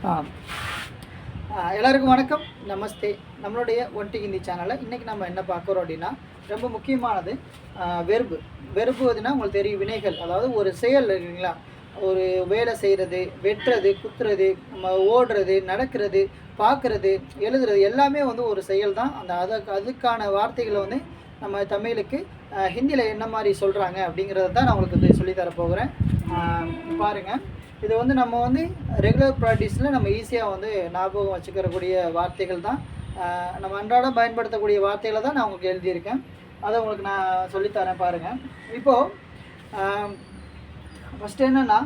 ஆ எல்லாருக்கும் வணக்கம், நமஸ்தே. நம்மளுடைய ஒன்டி ஹிந்தி சேனலில் இன்றைக்கி நம்ம என்ன பார்க்குறோம் அப்படின்னா, ரொம்ப முக்கியமானது வெர்பு. வெர்பு வந்துன்னா உங்களுக்கு தெரியும், வினைகள். அதாவது ஒரு செயல் இருக்குங்களா, ஒரு வேலை செய்கிறது, வெட்டுறது, குத்துறது, நம்ம ஓடுறது, நடக்கிறது, பார்க்குறது, எழுதுறது எல்லாமே வந்து ஒரு செயல் தான். அதுக்கான வார்த்தைகளை வந்து நம்ம தமிழுக்கு ஹிந்தியில் என்ன மாதிரி சொல்கிறாங்க அப்படிங்கிறத தான் நான் உங்களுக்கு சொல்லித்தர போகிறேன். பாருங்கள், இது வந்து நம்ம வந்து ரெகுலர் ப்ராக்டிஸில் நம்ம ஈஸியாக வந்து ஞாபகம் வச்சுக்கிறக்கூடிய வார்த்தைகள் தான். நம்ம அன்றாடம் பயன்படுத்தக்கூடிய வார்த்தைகளை தான் நான் உங்களுக்கு எழுதியிருக்கேன். அதை உங்களுக்கு நான் சொல்லித்தரேன் பாருங்கள். இப்போது ஃபஸ்ட்டு என்னென்னா,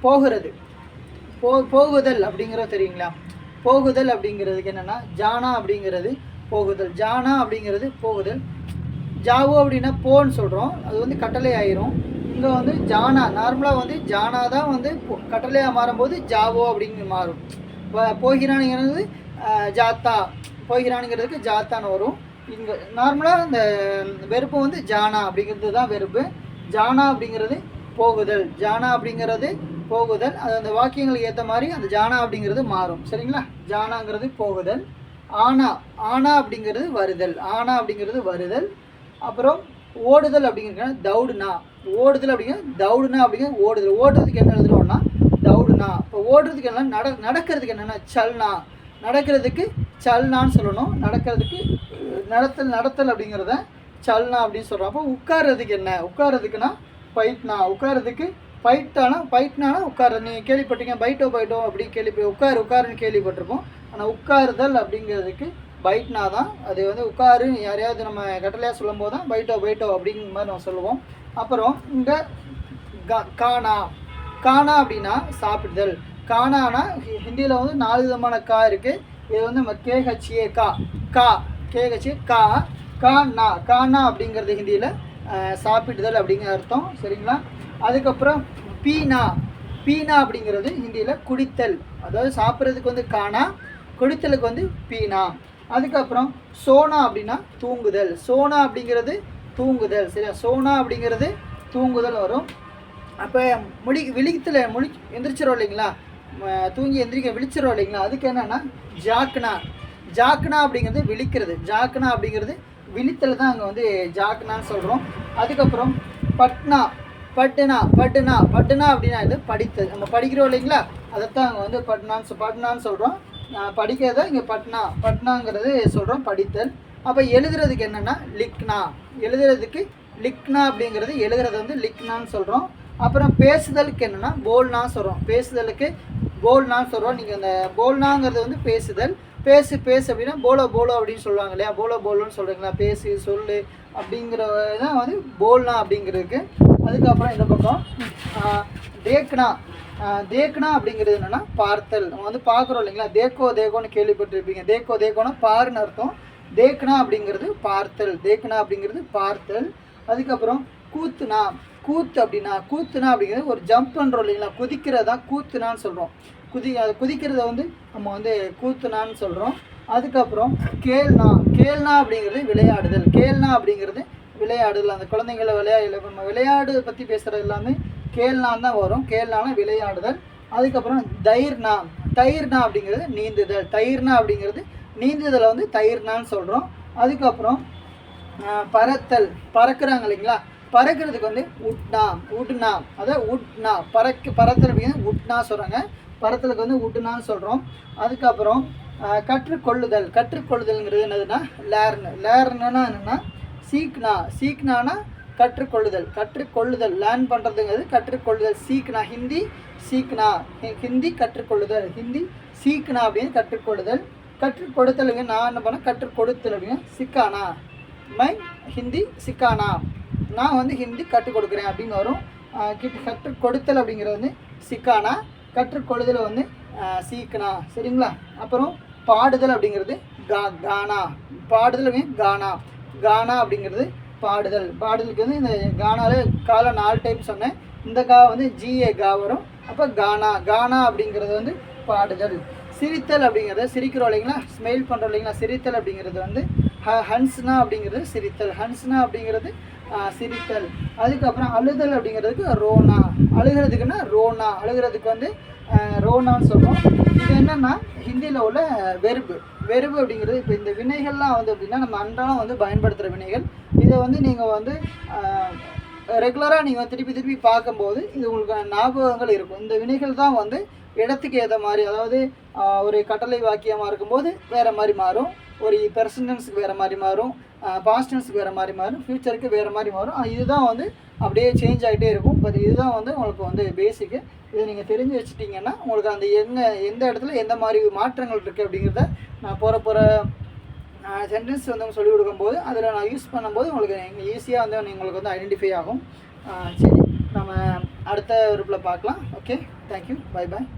போகிறது, போகுதல் அப்படிங்கிறது தெரியுங்களா? போகுதல் அப்படிங்கிறதுக்கு என்னென்னா, ஜானா அப்படிங்கிறது போகுதல். ஜானா அப்படிங்கிறது போகுதல். ஜாவோ அப்படின்னா போன்னு சொல்கிறோம், அது வந்து கட்டளை ஆயிரும். இங்கே வந்து ஜானா, நார்மலாக வந்து ஜானா தான் வந்து கட்டளையாக மாறும்போது ஜாவோ அப்படிங்க மாறும். போகிறானுங்கிறது ஜாத்தா, போகிறானுங்கிறதுக்கு ஜாத்தான்னு வரும். இங்கே நார்மலாக இந்த வெறுப்பு வந்து ஜானா அப்படிங்கிறது தான் வெறுப்பு. ஜானா அப்படிங்கிறது போகுதல், ஜானா அப்படிங்கிறது போகுதல். அது அந்த வாக்கியங்களுக்கு ஏற்ற மாதிரி அந்த ஜானா அப்படிங்கிறது மாறும். சரிங்களா? ஜானாங்கிறது போகுதல். ஆனா, ஆனா அப்படிங்கிறது வருதல். ஆனா அப்படிங்கிறது வருதல். அப்புறம் ஓடுதல் அப்படிங்கிறது தவுடுனா. ஓடுதல் அப்படிங்கிறது தவுடுனா அப்படிங்கிறது ஓடுதல். ஓடுறதுக்கு என்ன எழுதுறோம்னா தவுடுனா. இப்போ ஓடுறதுக்கு என்ன, நடக்கிறதுக்கு என்னென்னா சல்னா. நடக்கிறதுக்கு சல்னான்னு சொல்லணும். நடக்கிறதுக்கு நடத்தல் அப்படிங்கிறத சல்னா அப்படின்னு சொல்கிறோம். அப்போ உட்கார்றதுக்கு என்ன, உட்கார்றதுக்குன்னா பைட்னா. உட்கார்றதுக்கு பைட்னானா உட்கார. நீங்கள் கேள்விப்பட்டீங்க, பைட்டோ அப்படி உட்காருன்னு கேள்விப்பட்டிருப்போம். ஆனால் உட்காருதல் அப்படிங்கிறதுக்கு பைட்னா தான். அது வந்து உட்காரு யாரையாவது நம்ம கட்டளையாக சொல்லும் போது தான் பைட்டோ அப்படிங்கிற மாதிரி நம்ம சொல்லுவோம். அப்புறம் இங்கே கானா அப்படின்னா சாப்பிடுதல். கானானா ஹிந்தியில் வந்து 4 விதமான கா இருக்குது. இது வந்து நம்ம கேஹச்ஏ கேஹச்ஏ கானா அப்படிங்கிறது ஹிந்தியில் சாப்பிடுதல் அப்படிங்கிற அர்த்தம். சரிங்களா? அதுக்கப்புறம் பீனா அப்படிங்கிறது ஹிந்தியில் குடித்தல். அதாவது சாப்பிட்றதுக்கு வந்து கானா, குடித்தலுக்கு வந்து பீனா. அதுக்கப்புறம் சோனா அப்படின்னா தூங்குதல். சோனா அப்படிங்கிறது தூங்குதல். சரியா? சோனா அப்படிங்கிறது தூங்குதல் வரும். அப்போ எந்திரிச்சிடும் இல்லைங்களா, தூங்கி விழிச்சிடும் இல்லைங்களா, அதுக்கு என்னென்னா ஜாக்னா அப்படிங்கிறது விழிக்கிறது. ஜாக்னா அப்படிங்கிறது விழித்தல் தான் அங்கே வந்து ஜாக்னான்னு சொல்கிறோம். அதுக்கப்புறம் பட்டுனா அப்படின்னா இது படித்தல். நம்ம படிக்கிறோம் இல்லைங்களா, அதைத்தான் அங்கே வந்து பட்னான்னு சொல்கிறோம். படிக்கிறத இங்கே பட்னாங்கிறது சொல்கிறோம், படித்தல். அப்போ எழுதுறதுக்கு என்னென்னா எழுதுறதுக்கு லிக்னா அப்படிங்கிறது எழுதுறது வந்து லிக்னான்னு சொல்கிறோம். அப்புறம் பேசுதலுக்கு என்னென்னா போல்னா சொல்கிறோம். பேசுதலுக்கு போல்னான்னு சொல்கிறோம். நீங்கள் அந்த போல்னாங்கிறது வந்து பேசுதல். பேசு அப்படின்னா போலோ அப்படின்னு சொல்லுவாங்க இல்லையா, போலோன்னு சொல்கிறீங்களா, பேசு சொல்லு அப்படிங்கிறதான் வந்து போல்னா அப்படிங்கிறதுக்கு. அதுக்கப்புறம் இந்த பக்கம் தேக்னா அப்படிங்கிறது என்னென்னா பார்த்தல். நம்ம வந்து பார்க்குறோம் இல்லைங்களா, தேக்கோன்னு கேள்விப்பட்டிருப்பீங்க. தேக்கோனா பாருன்னு அர்த்தம். தேக்னா அப்படிங்கிறது பார்த்தல். அதுக்கப்புறம் கூத்துனா அப்படிங்கிறது ஒரு ஜம்ப் பண்ணுறோம் இல்லைங்களா, குதிக்கிறதா கூத்துனான்னு சொல்கிறோம். குதிக்கிறத வந்து நம்ம வந்து கூத்துனான்னு சொல்கிறோம். அதுக்கப்புறம் கேள்னா அப்படிங்கிறது விளையாடுதல். அந்த குழந்தைங்களை விளையாடு பற்றி பேசுகிறது எல்லாமே கேள்னான் தான் வரும். கேள்னானா விளையாடுதல். அதுக்கப்புறம் தயிர்னா அப்படிங்கிறது நீந்துதல். நீந்துதலை வந்து தயிர்னான்னு சொல்கிறோம். அதுக்கப்புறம் பறக்கிறாங்க இல்லைங்களா, பறக்கிறதுக்கு வந்து உட்னா. அதாவது பறத்தல் அப்படிங்கிறது உட்னா சொல்கிறாங்க. பறத்தலுக்கு வந்து உட்னான்னு சொல்கிறோம். அதுக்கப்புறம் கற்றுக்கொள்ளுதல்ங்கிறது என்னதுன்னா லேர்னா என்னென்னா சீக்னானா கற்றுக்கொள்ளுதல். லேர்ன் பண்ணுறதுங்கிறது கற்றுக்கொள்ளுதல். ஹிந்தி கற்றுக்கொள்ளுதல். ஹிந்தி சீக்னா அப்படின்னு கற்றுக்கொள்ளுதல். கற்றுக்கொடுத்தலுங்க நான் என்ன பண்ணேன், கற்றுக்கொடுத்தல் அப்படிங்க சிக்கானா. ஹிந்தி சிக்கானா, நான் வந்து ஹிந்தி கற்றுக் கொடுக்குறேன் அப்படின்னு வரும். கற்றுக்கொடுத்தல் அப்படிங்கிறது வந்து சிக்கானா, கற்றுக்கொள்ளுதல் வந்து சீக்னா. சரிங்களா? அப்புறம் பாடுதல் அப்படிங்கிறது கானா. கானா அப்படிங்கிறது பாடுதல். பாடுதலுக்கு வந்து இந்த கானாவில் காலை 4 டைப் சொன்னேன். இந்த கா வந்து கா வரும். அப்போ கானா அப்படிங்கிறது வந்து பாடுதல். சிரித்தல் அப்படிங்கிறத சிரிக்கிறோம் இல்லைங்களா, ஸ்மைல் பண்ணுறோம் இல்லைங்களா, சிரித்தல் அப்படிங்கிறது வந்து ஹன்ஸ்னா அப்படிங்கிறது சிரித்தல். ஹன்ஸ்னா அப்படிங்கிறது சிரித்தல். அதுக்கப்புறம் அழுதல் அப்படிங்கிறதுக்கு ரோனா, அழுகிறதுக்குன்னா ரோனா, அழுகிறதுக்கு வந்து ரோனான்னு சொல்கிறோம். இது என்னென்னா ஹிந்தியில் உள்ள வெர்பு. வெர்பு அப்படிங்கிறது இப்போ இந்த வினைகள்லாம் வந்து அப்படின்னா நம்ம அன்றாடம் வந்து பயன்படுத்துகிற வினைகள். இதை வந்து நீங்கள் வந்து ரெகுலராக நீங்கள் திருப்பி திருப்பி பார்க்கும்போது இது உங்களுக்கு ஞாபகங்கள் இருக்கும். இந்த வினைகள் தான் வந்து இடத்துக்கு ஏற்ற மாதிரி, அதாவது ஒரு கட்டளை வாக்கியமாக இருக்கும்போது வேறு மாதிரி மாறும், ஒரு பெர்சன்டென்ஸுக்கு வேறு மாதிரி மாறும், பாஸ்ட் டென்ஸுக்கு வேறு மாதிரி மாறும், ஃப்யூச்சருக்கு வேறு மாதிரி மாறும். இதுதான் வந்து அப்படியே சேஞ்ச் ஆகிட்டே இருக்கும். பட் இதுதான் வந்து உங்களுக்கு வந்து பேசிக்கு. இதை நீங்கள் தெரிஞ்சு வச்சுட்டிங்கன்னா உங்களுக்கு அந்த எந்த இடத்துல எந்த மாதிரி மாற்றங்கள் இருக்குது அப்படிங்கிறத நான் போகிற சென்டென்ஸ் வந்து சொல்லிக் கொடுக்கும்போது அதில் நான் யூஸ் பண்ணும்போது உங்களுக்கு ஈஸியாக வந்து உங்களுக்கு வந்து ஐடென்டிஃபை ஆகும். சரி, நம்ம அடுத்த குரூப்பில் பார்க்கலாம். Okay, thank you, bye bye.